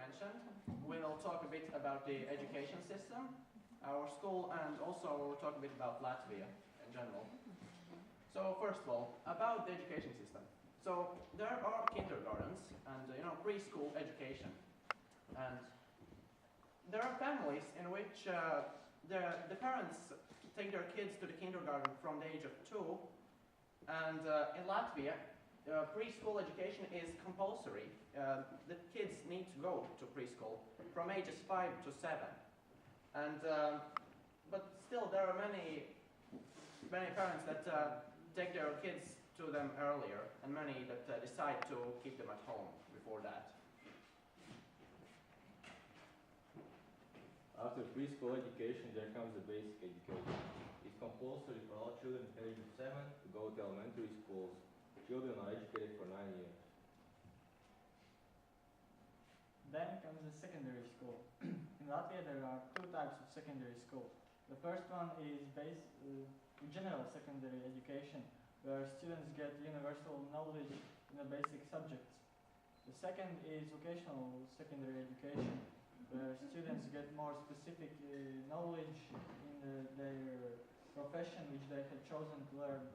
mentioned, we'll talk a bit about the education system, our school, and also talk a bit about Latvia in general. So first of all, about the education system. So there are kindergartens and preschool education, and there are families in which the parents take their kids to the kindergarten from the age of 2, and in Latvia, preschool education is compulsory. The kids need to go to preschool from ages 5 to 7, and but still there are many parents that take their kids to them earlier, and many that decide to keep them at home before that. After preschool education, there comes the basic education. It's compulsory for all children aged 7 to go to elementary schools. Children are educated for 9 years. Then comes the secondary school. In Latvia, there are 2 types of secondary school. The first one is general secondary education, where students get universal knowledge in the basic subjects. The second is vocational secondary education, where students get more specific knowledge in their profession which they have chosen to learn.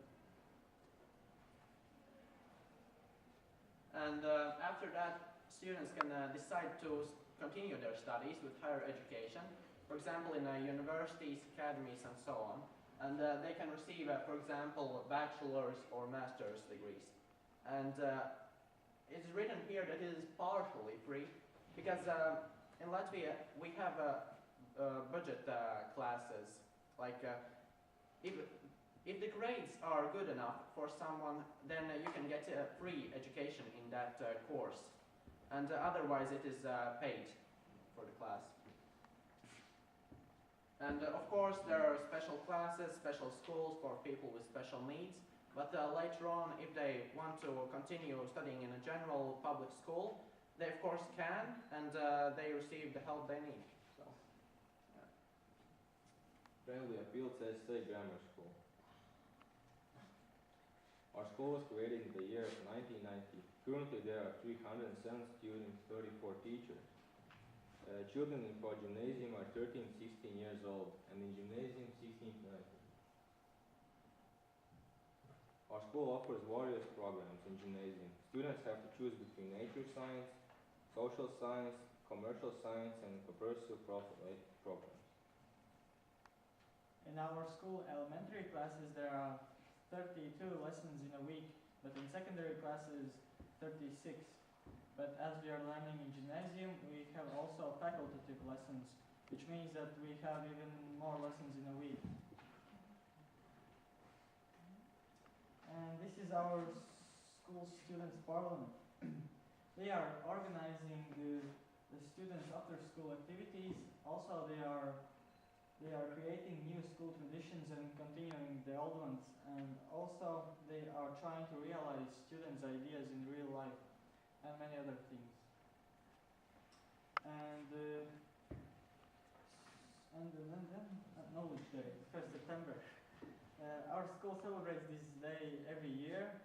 And after that, students can decide to continue their studies with higher education, for example in universities, academies and so on. And they can receive, for example, bachelor's or master's degrees. And it's written here that it is partially free, because in Latvia we have budget classes. Like if the grades are good enough for someone, then you can get a free education in that course. And otherwise it is paid for the class. And of course there are special classes, special schools for people with special needs. But later on, if they want to continue studying in a general public school, they of course can, and they receive the help they need. So, yeah. Friendly appeal says State Grammar School. Our school was created in the year 1990. Currently there are 307 students, 34 teachers. Children in gymnasium are 13, 16 years old, and in gymnasium 16 to 19. Our school offers various programs in gymnasium. Students have to choose between nature science, social science, commercial science, and pursue programs. In our school elementary classes there are 32 lessons in a week, but in secondary classes 36. But as we are learning in gymnasium, we have also facultative lessons, which means that we have even more lessons in a week. And this is our school students' parliament. They are organizing the students' after-school activities. Also, they are creating new school traditions and continuing the old ones. And also, they are trying to realize students' ideas in real life and many other things. And then Knowledge Day, 1st September. Our school celebrates this day every year.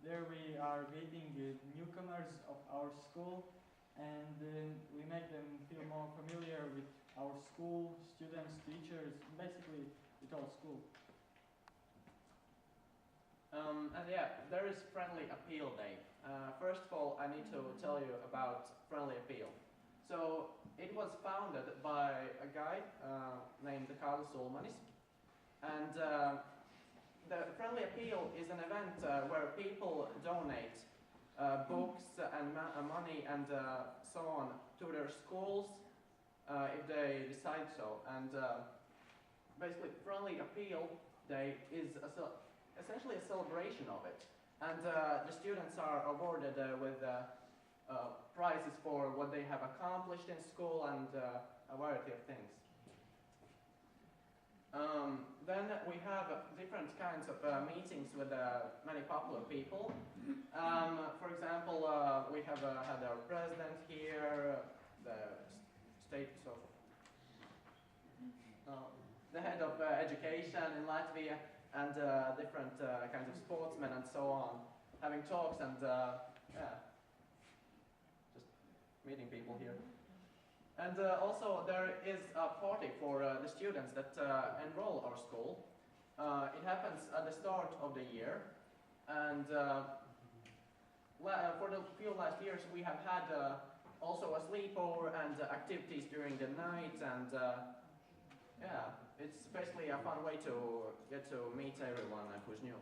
There we are greeting newcomers of our school, and we make them feel more familiar with our school, students, teachers, basically with our school. And yeah, there is Friendly Appeal Day. First of all, I need to tell you about Friendly Appeal. So it was founded by a guy named Kārlis Ulmanis, and the Friendly Appeal is an event where people donate books and money and so on to their schools if they decide so. And basically, Friendly Appeal Day is essentially a celebration of it. And the students are awarded with prizes for what they have accomplished in school and a variety of things. Then we have different kinds of meetings with many popular people. For example, we have had our president here, the the head of education in Latvia, and different kinds of sportsmen and so on, having talks and yeah, just meeting people here. And also there is a party for the students that enroll our school. It happens at the start of the year, and for the few last years we have had also a sleepover and activities during the night, and yeah, it's basically a fun way to get to meet everyone who's new.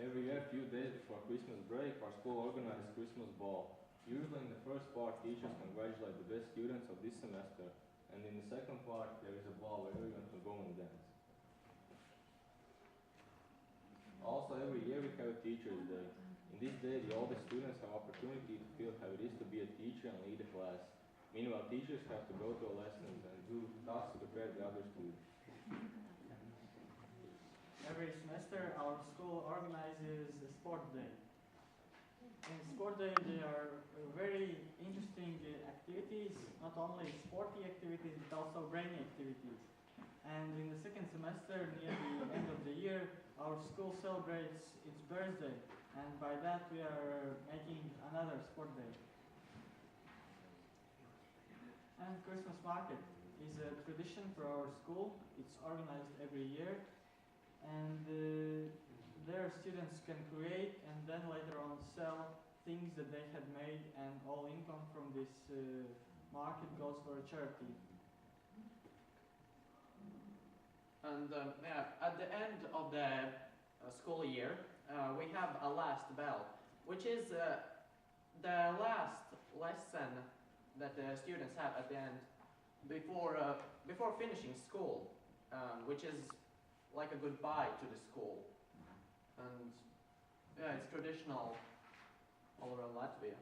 Every year, a few days before Christmas break, our school organizes Christmas ball. Usually in the first part, teachers congratulate the best students of this semester, and in the second part, there is a ball where everyone can go and dance. Also, every year we have a Teacher's Day. In this day, the oldest students have opportunity to feel how it is to be a teacher and lead a class. Meanwhile, teachers have to go to lessons and do tasks to prepare the other students. Every semester, our school organizes a sport day. In sport day, there are very interesting activities, not only sporty activities, but also brainy activities. And in the second semester, near the end of the year, our school celebrates its birthday, and by that we are making another sport day. And Christmas market is a tradition for our school. It's organized every year, and there students can create and then later on sell things that they had made, and all income from this market goes for a charity. And yeah, at the end of the school year, we have a last bell, which is the last lesson that the students have at the end before finishing school, which is like a goodbye to the school. And yeah, it's traditional all around Latvia.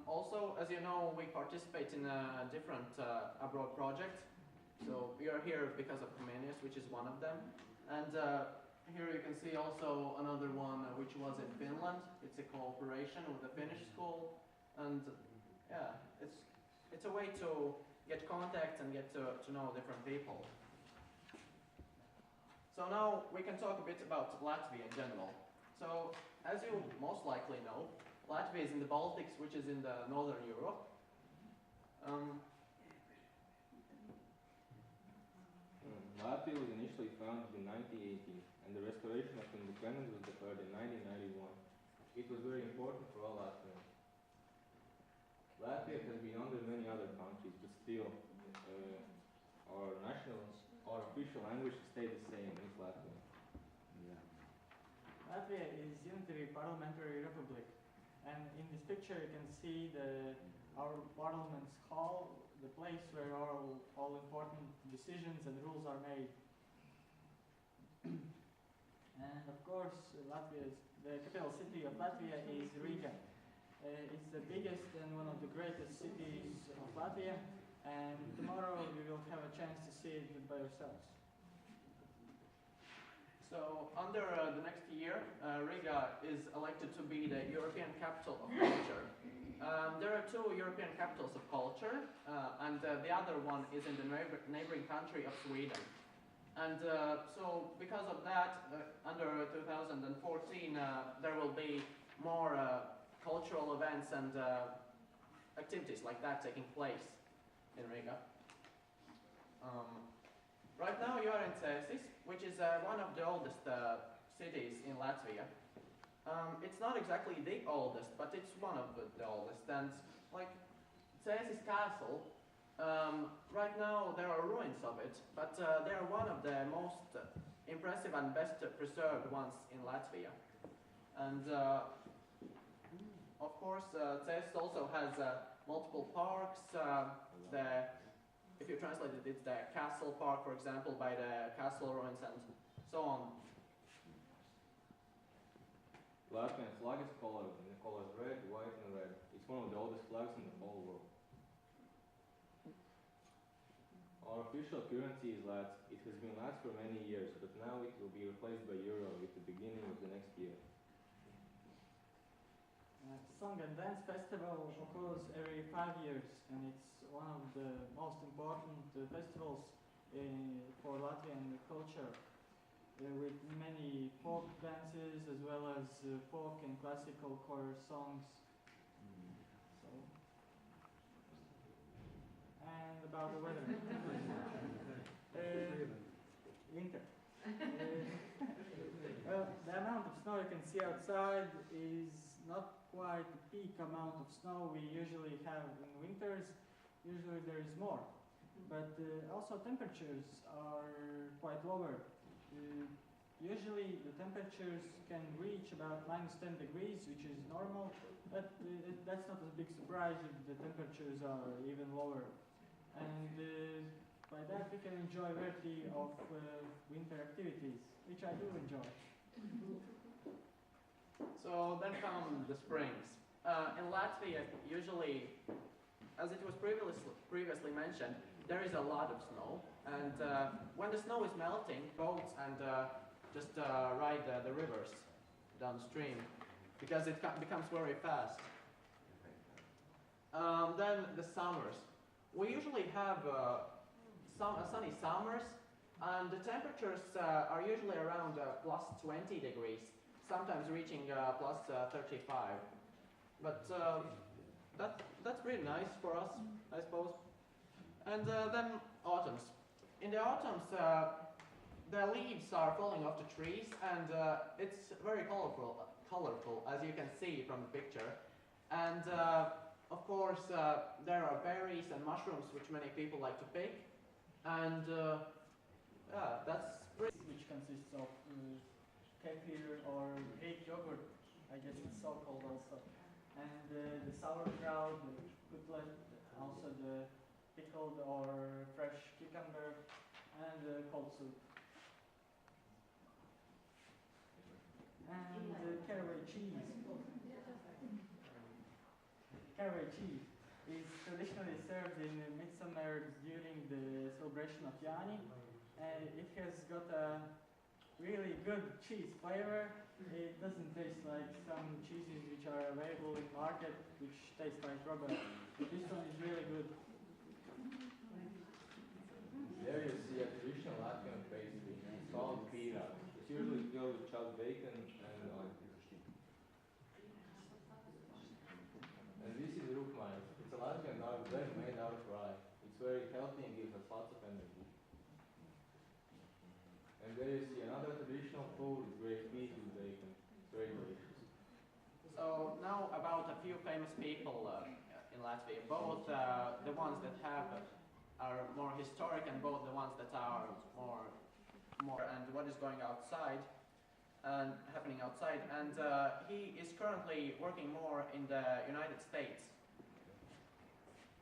Also, as you know, we participate in different abroad projects. So we are here because of Comenius, which is one of them. And here you can see also another one which was in Finland. It's a cooperation with the Finnish school. And yeah, it's a way to get contacts and get to know different people. So now we can talk a bit about Latvia in general. So as you most likely know, Latvia is in the Baltics, which is in the Northern Europe. Latvia was initially founded in 1918, and the restoration of independence was declared in 1991. It was very important for all Latvians. Latvia has been under many other countries, but still, our official language stayed the same, it's Latvian. Latvia is unitary parliamentary republic, and in this picture you can see our parliament's hall, the place where all important decisions and rules are made. And of course, the capital city of Latvia is Riga. It's the biggest and one of the greatest cities of Latvia, and tomorrow you will have a chance to see it by yourselves. So under the next year, Riga is elected to be the European capital of culture. There are two European capitals of culture, and the other one is in the neighboring country of Sweden. And so because of that, under 2014, there will be more cultural events and activities like that taking place in Riga. Right now you are in Cesis, which is one of the oldest cities in Latvia. It's not exactly the oldest, but it's one of the oldest. And like Cesis Castle, right now there are ruins of it, but they are one of the most impressive and best preserved ones in Latvia. And of course, Cesis also has multiple parks. If you translate it, it's the Castle Park, for example, by the castle ruins and so on. Latvian flag is colored in the colors red, white, and red. It's one of the oldest flags in the whole world. Our official currency is Lats. It has been Lats for many years, but now it will be replaced by Euro with the beginning of the next year. Song and Dance Festival occurs every 5 years, and it's one of the most important festivals for Latvian culture, with many folk dances as well as folk and classical choir songs So, and about the weather. Winter. Well, the amount of snow you can see outside is not quite the peak amount of snow we usually have in winters. Usually there is more. But also temperatures are quite lower. Usually the temperatures can reach about -10 degrees, which is normal, but that's not a big surprise if the temperatures are even lower. And by that we can enjoy a variety of winter activities, which I do enjoy. So then come the springs. In Latvia, usually, as it was previously mentioned, there is a lot of snow, and when the snow is melting, boats and just ride the rivers downstream, because it becomes very fast. Then the summers. We usually have sunny summers, and the temperatures are usually around +20 degrees, sometimes reaching +35. But that's pretty nice for us, I suppose. And then autumns. In the autumns, the leaves are falling off the trees, and it's very colorful, as you can see from the picture. And of course, there are berries and mushrooms, which many people like to pick. And yeah, that's pretty. Which consists of kefir or Greek yogurt, I guess it's so called also. And the sauerkraut, the cutlet, also the pickled or fresh cucumber, and the cold soup. And caraway cheese. Caraway cheese is traditionally served in midsummer during the celebration of Yani. And it has got a really good cheese flavor. It doesn't taste like some cheeses which are available in market, which taste like rubber. But this one is really good. There you see a traditional Latvian pastry called pira. It's usually filled with chopped bacon and oil. And this is rukmainis. It's a Latvian dark bread made out of rye. It's very healthy and gives us lots of energy. And there you see another traditional food, great meat with bacon. It's very delicious. So now about a few famous people in Latvia, both the ones that are more historic and both the ones that are more and what is going outside and happening outside. And he is currently working more in the United States,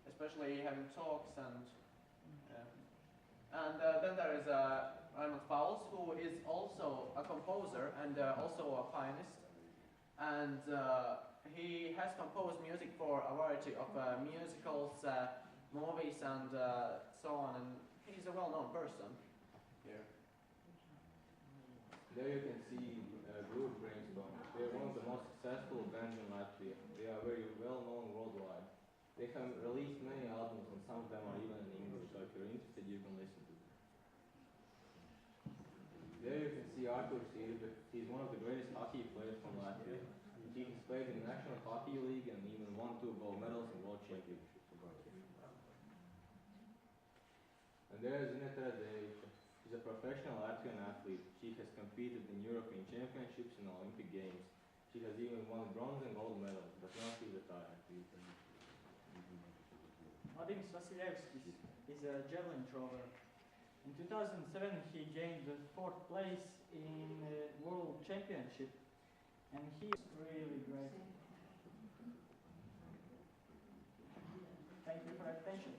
especially having talks and then there is Raymond Fowles, who is also a composer and also a pianist, and he has composed music for a variety of musicals, movies, and so on, and he's a well-known person here. There you can see group Brainstorm. They are one of the most successful bands in Latvia. They are very well-known worldwide. They have released many albums, and some of them are even in English, so if you're interested, you can listen to them. There you can see Artur Sirbe. He's one of the greatest hockey players from Latvia. He has played in the National Hockey League and even won 2 gold medals in World Championships. And there is Ineta Radeviča. She's a professional Latvian athlete. She has competed in European Championships and Olympic Games. She has even won bronze and gold medals, but now she's retired. Vadims Vasiljevskis is a javelin thrower. In 2007 he gained the 4th place in World Championship, and he is really great. Thank you for your attention.